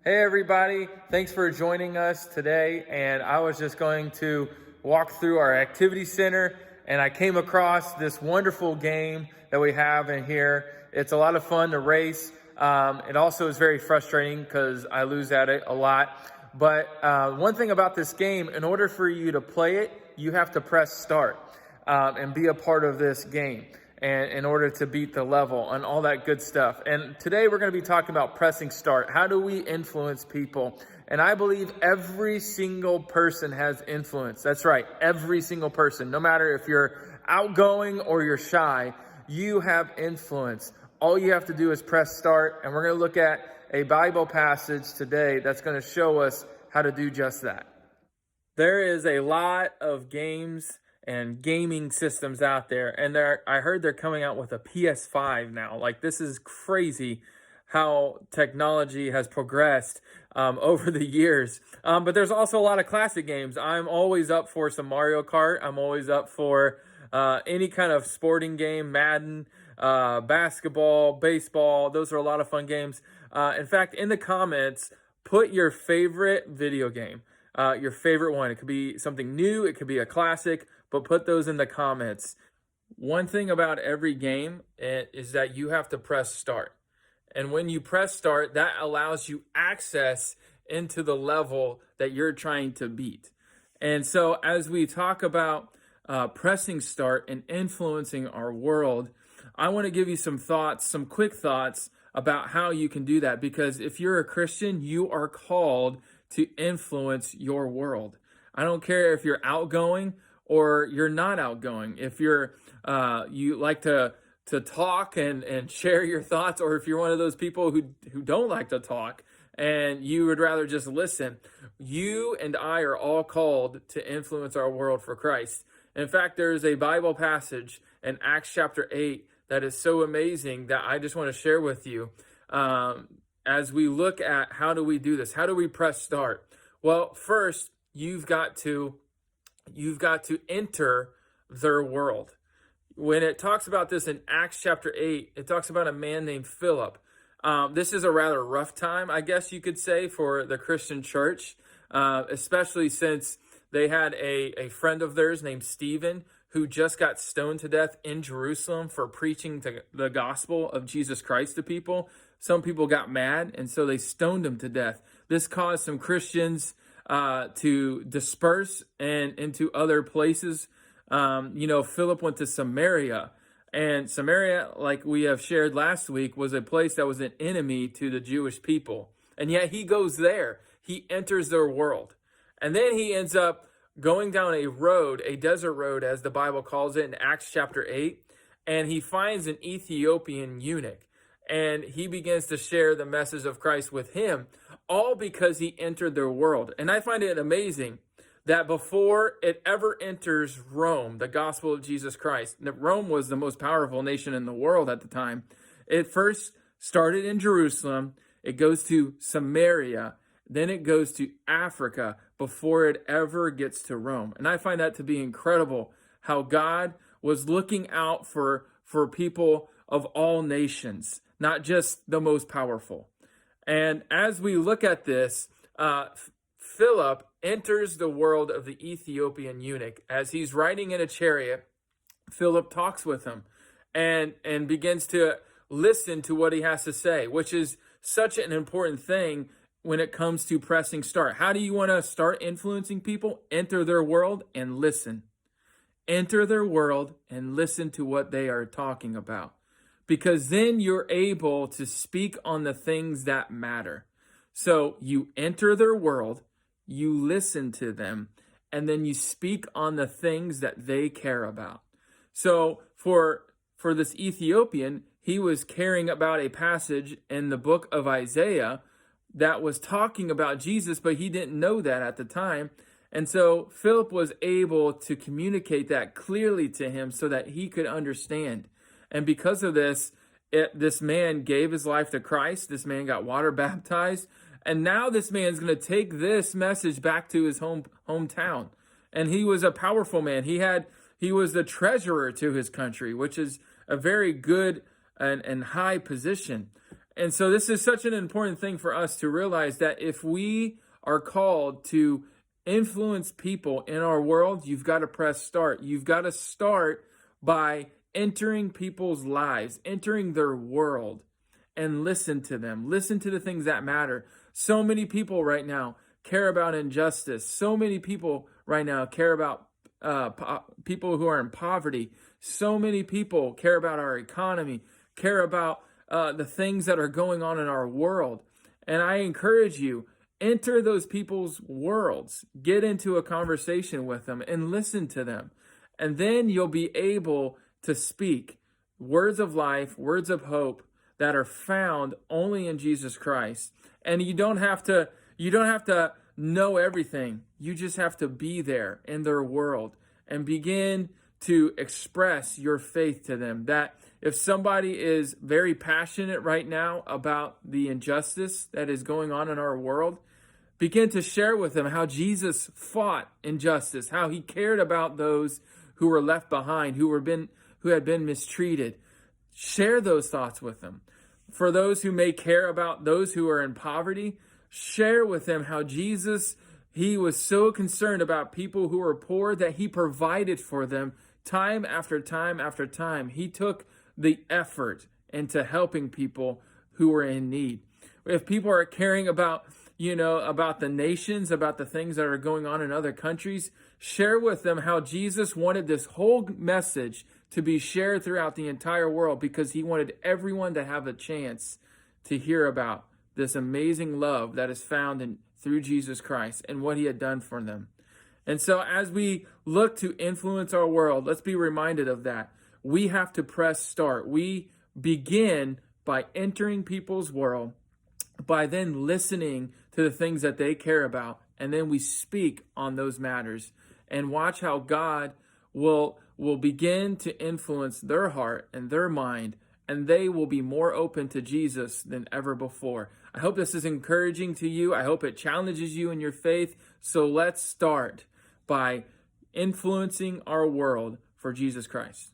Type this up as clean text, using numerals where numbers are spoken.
Hey everybody, thanks for joining us today. And I was just going to walk through our activity center and I came across this wonderful game that we have in here. It's a lot of fun to race. It also is very frustrating because I lose at it a lot. But one thing about this game, in order for you to play it, you have to press start and be a part of this game, and in order to beat the level and all that good stuff. And today we're going to be talking about pressing start. How do we influence people? And I believe every single person has influence. That's right, every single person. No matter if you're outgoing or you're shy, you have influence. All you have to do is press start, and we're going to look at a Bible passage today that's going to show us how to do just that. There is a lot of games and gaming systems out there, and I heard they're coming out with a PS5 now. Like, this is crazy how technology has progressed over the years. But there's also a lot of classic games. I'm always up for some Mario Kart. I'm always up for any kind of sporting game, Madden, basketball, baseball. Those are a lot of fun games. In fact, in the comments, put your favorite video game. Your favorite one. It could be something new, it could be a classic, but put those in the comments. One thing about every game is that you have to press start. And when you press start, that allows you access into the level that you're trying to beat. And so as we talk about pressing start and influencing our world, I want to give you some thoughts, some quick thoughts about how you can do that. Because if you're a Christian, you are called to influence your world. I don't care if you're outgoing or you're not outgoing. If you're you like to talk and share your thoughts, or if you're one of those people who don't like to talk and you would rather just listen, you and I are all called to influence our world for Christ. In fact, there's a Bible passage in Acts chapter 8 that is so amazing that I just want to share with you. As we look at how do we do this, how do we press start? Well, first, you've got to enter their world. When it talks about this in Acts chapter 8, it talks about a man named Philip. This is a rather rough time, I guess you could say, for the Christian church, especially since they had a friend of theirs named Stephen who just got stoned to death in Jerusalem for preaching the gospel of Jesus Christ to people. Some people got mad, and so they stoned him to death. This caused some Christians to disperse and into other places. Philip went to Samaria, and Samaria, like we have shared last week, was a place that was an enemy to the Jewish people. And yet he goes there. He enters their world. And then he ends up going down a road, a desert road, as the Bible calls it in Acts chapter 8, and he finds an Ethiopian eunuch. And he begins to share the message of Christ with him, all because he entered their world. And I find it amazing that before it ever enters Rome, the gospel of Jesus Christ, Rome was the most powerful nation in the world at the time. It first started in Jerusalem, it goes to Samaria, then it goes to Africa before it ever gets to Rome. And I find that to be incredible, how God was looking out for people of all nations, not just the most powerful. And as we look at this, Philip enters the world of the Ethiopian eunuch. As he's riding in a chariot, Philip talks with him and begins to listen to what he has to say, which is such an important thing when it comes to pressing start. How do you want to start influencing people? Enter their world and listen. Enter their world and listen to what they are talking about, because then you're able to speak on the things that matter. So you enter their world, you listen to them, and then you speak on the things that they care about. So for this Ethiopian, he was caring about a passage in the book of Isaiah that was talking about Jesus, but he didn't know that at the time. And so Philip was able to communicate that clearly to him so that he could understand. And because of this, this man gave his life to Christ. This man got water baptized. And now this man's going to take this message back to his hometown. And he was a powerful man. He was the treasurer to his country, which is a very good and high position. And so this is such an important thing for us to realize, that if we are called to influence people in our world, you've got to press start. You've got to start by entering people's lives, entering their world, and listen to them. Listen to the things that matter. So many people right now care about injustice. So many people right now care about people who are in poverty. So many people care about our economy, care about the things that are going on in our world. And I encourage you, enter those people's worlds, get into a conversation with them and listen to them. And then you'll be able to speak words of life, words of hope that are found only in Jesus Christ. And you don't have to know everything. You just have to be there in their world and begin to express your faith to them. That if somebody is very passionate right now about the injustice that is going on in our world, begin to share with them how Jesus fought injustice, how he cared about those who were left behind, who had been mistreated. Share those thoughts with them. For those who may care about those who are in poverty, share with them how Jesus, he was so concerned about people who were poor that he provided for them time after time after time. He took the effort into helping people who were in need. If people are caring about, about the nations, about the things that are going on in other countries, share with them how Jesus wanted this whole message to be shared throughout the entire world, because he wanted everyone to have a chance to hear about this amazing love that is found through Jesus Christ and what he had done for them. And so as we look to influence our world, let's be reminded of that. We have to press start. We begin by entering people's world, by then listening to the things that they care about, and then we speak on those matters and watch how God will begin to influence their heart and their mind, and they will be more open to Jesus than ever before. I hope this is encouraging to you. I hope it challenges you in your faith. So let's start by influencing our world for Jesus Christ.